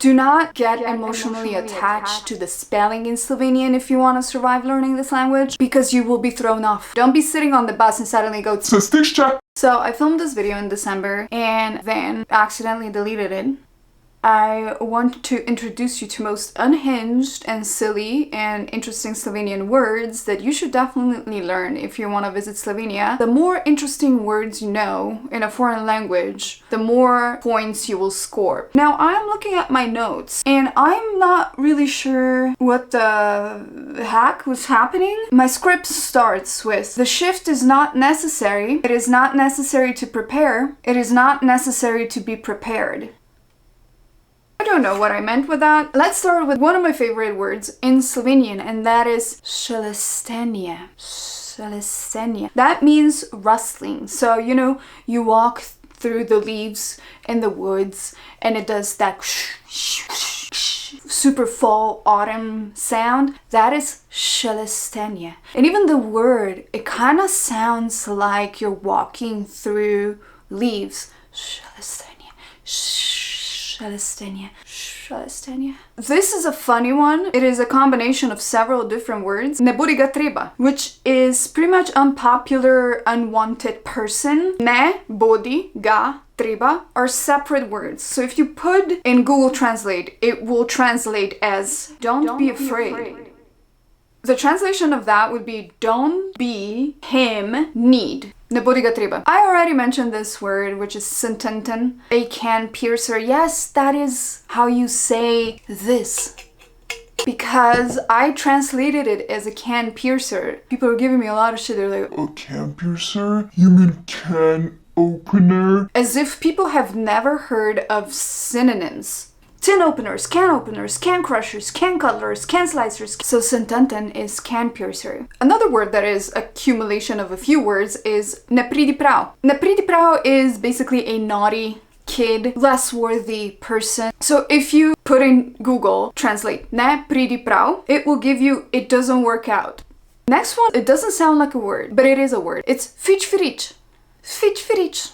Do not get emotionally attached to the spelling in Slovenian if you want to survive learning this language, because you will be thrown off. Don't be sitting on the bus and suddenly go "Cestišče." So I filmed this video in December and then accidentally deleted it. I want to introduce you to most unhinged and silly and interesting Slovenian words that you should definitely learn if you want to visit Slovenia. The more interesting words you know in a foreign language, the more points you will score. Now, I'm looking at my notes and I'm not really sure what the heck was happening. My script starts with, the shift is not necessary. It is not necessary to prepare. It is not necessary to be prepared. I don't know what I meant with that. Let's start with one of my favorite words in Slovenian, and that is šelstenje. Šelstenje. That means rustling. So, you know, you walk through the leaves in the woods and it does that super fall autumn sound. That is šelstenje. And even the word, it kind of sounds like you're walking through leaves. Šelstenje. Šelstenje. Šelstenje. This is a funny one. It is a combination of several different words. Ne bodi ga treba, which is pretty much unpopular, unwanted person. Ne bodi ga treba are separate words. So if you put in Google Translate, it will translate as don't be afraid. The translation of that would be don't be him need. Ne bodi ga treba. I already mentioned this word, which is sententen, a can piercer. Yes, that is how you say this. Because I translated it as a can piercer. People are giving me a lot of shit. They're like, a can piercer? You mean can opener? As if people have never heard of synonyms. Tin openers, can crushers, can cutlers, can slicers. So sententen is can piercer. Another word that is accumulation of a few words is ne pridi prav. Ne pridi prav is basically a naughty kid, less worthy person. So if you put in Google Translate ne pridi prav, it will give you it doesn't work out. Next one, it doesn't sound like a word, but it is a word. It's fičfirič. Fičfirič.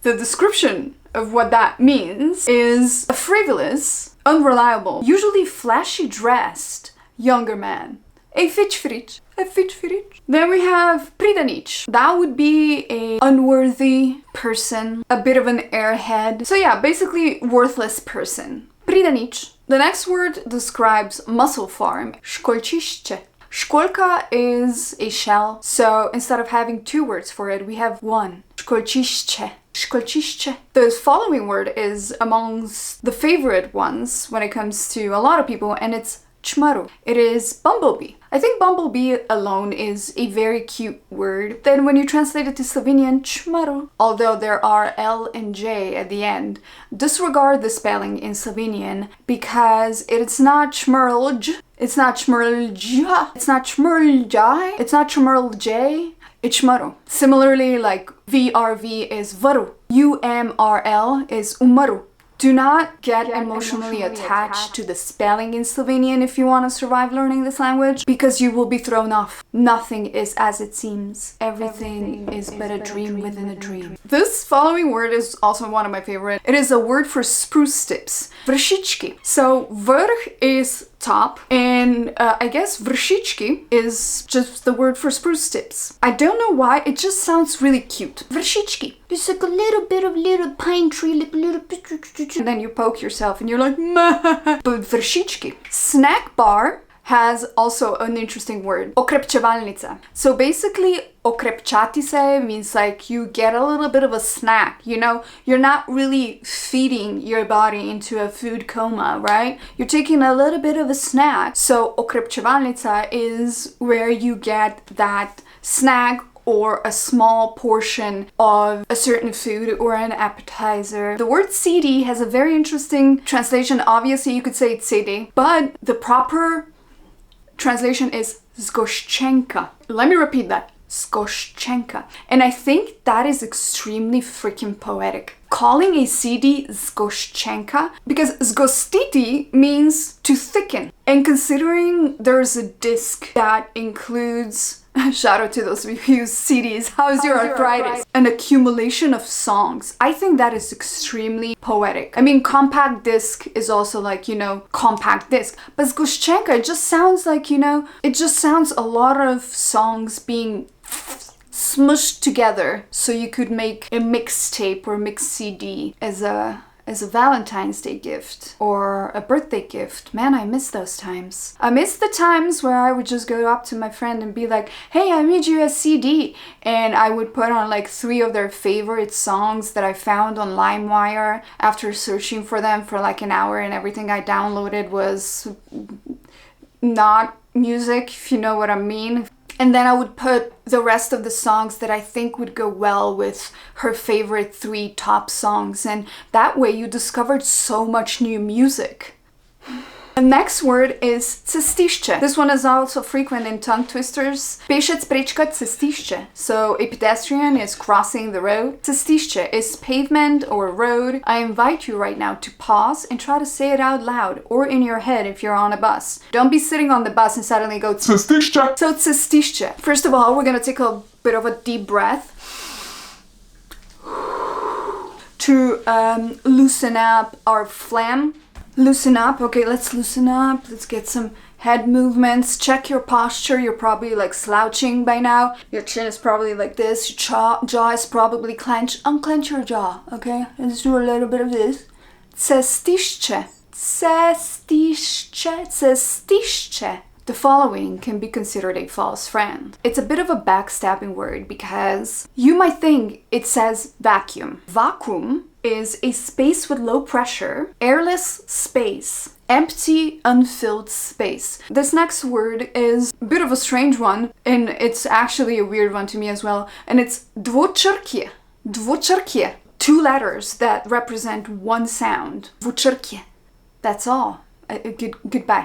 The description of what that means is a frivolous, unreliable, usually flashy dressed younger man. A fičfirič. A fičfirič. Then we have pridanič. That would be a unworthy person, a bit of an airhead. So yeah, basically worthless person. Pridanič. The next word describes muscle farm. Školjčišče. Školjka is a shell, so instead of having two words for it, we have one. Školjčišče. Školjčišče. The following word is amongst the favorite ones when it comes to a lot of people, and it's čmaru. It is bumblebee. I think bumblebee alone is a very cute word. Then when you translate it to Slovenian, čmaru, although there are L and J at the end, disregard the spelling in Slovenian because it's not čmrlj, it's not čmrlja, it's not čmrljaj, it's not čmrlj. It's čmaru. Similarly, like VRV is varu. UMRL is umaru. Do not get emotionally attached to the spelling in Slovenian if you want to survive learning this language, because you will be thrown off. Nothing is as it seems. Everything is but a dream within a dream. This following word is also one of my favorite. It is a word for spruce tips. Vršički. So vrh is top, and I guess vršički is just the word for spruce tips. I don't know why, it just sounds really cute. Vršički. It's like a little bit of little pine tree, like a little bit, and then you poke yourself and you're like, meh. But vršički. Snack bar has also an interesting word. Okrepčevalnica. So basically, okrepčati se means like you get a little bit of a snack, you know? You're not really feeding your body into a food coma, right? You're taking a little bit of a snack. So okrepčevalnica is where you get that snack or a small portion of a certain food or an appetizer. The word CD has a very interesting translation. Obviously, you could say it's CD, but the proper translation is zgoščenka. Let me repeat that. Zgoščenka. And I think that is extremely freaking poetic. calling a CD zgoščenka because zgostiti means to thicken. And considering there's a disc that includes, shout out to those of you who use CDs, how's your arthritis? An accumulation of songs. I think that is extremely poetic. I mean, compact disc is also like, you know, compact disc. But zgoščenka, it just sounds like, you know, it just sounds a lot of songs being smushed together so you could make a mixtape or mix CD as a Valentine's Day gift or a birthday gift. Man, I miss those times. I miss the times where I would just go up to my friend and be like, hey, I made you a CD. And I would put on like 3 of their favorite songs that I found on LimeWire after searching for them for like an hour, and everything I downloaded was not music, if you know what I mean. And then I would put the rest of the songs that I think would go well with her favorite 3 top songs. And that way you discovered so much new music. The next word is cestišče. This one is also frequent in tongue twisters. Pešec prečka cestišče. So a pedestrian is crossing the road. Cestišče is pavement or road. I invite you right now to pause and try to say it out loud or in your head if you're on a bus. Don't be sitting on the bus and suddenly go cestišče. So cestišče. First of all, we're gonna take a bit of a deep breath to loosen up our phlegm. Loosen up. Okay, let's loosen up. Let's get some head movements. Check your posture. You're probably like slouching by now. Your chin is probably like this. Your jaw is probably clenched. Unclench your jaw, okay? Let's do a little bit of this. Cestišče. Cestišče. Cestišče. The following can be considered a false friend. It's a bit of a backstabbing word because you might think it says vacuum. Vacuum is a space with low pressure, airless space, empty, unfilled space. This next word is a bit of a strange one, and it's actually a weird one to me as well, and it's dvočrkje. Dvočrkje. 2 letters that represent one sound. Dvočrkje. That's all. Goodbye.